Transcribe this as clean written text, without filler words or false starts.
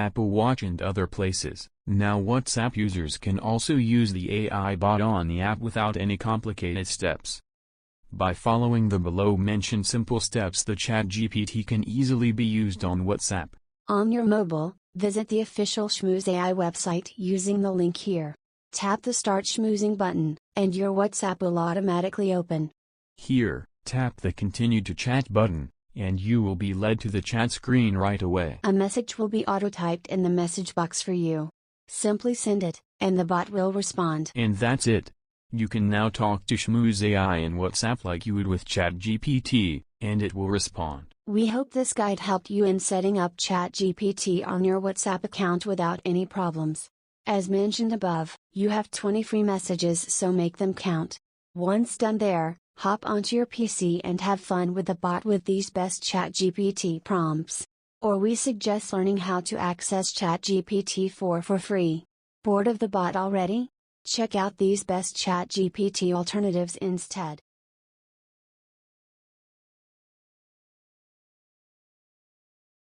Apple Watch and other places. Now WhatsApp users can also use the AI bot on the app without any complicated steps. By following the below-mentioned simple steps, the ChatGPT can easily be used on WhatsApp. On your mobile, visit the official Schmooze AI website using the link here. Tap the Start Schmoozing button, and your WhatsApp will automatically open. Here, tap the Continue to Chat button, and you will be led to the chat screen right away. A message will be auto-typed in the message box for you. Simply send it, and the bot will respond. And that's it. You can now talk to Schmooze AI in WhatsApp like you would with ChatGPT, and it will respond. We hope this guide helped you in setting up ChatGPT on your WhatsApp account without any problems. As mentioned above, you have 20 free messages, so make them count. Once done there, hop onto your PC and have fun with the bot with these best ChatGPT prompts. Or we suggest learning how to access ChatGPT 4 for free. Bored of the bot already? Check out these best ChatGPT alternatives instead.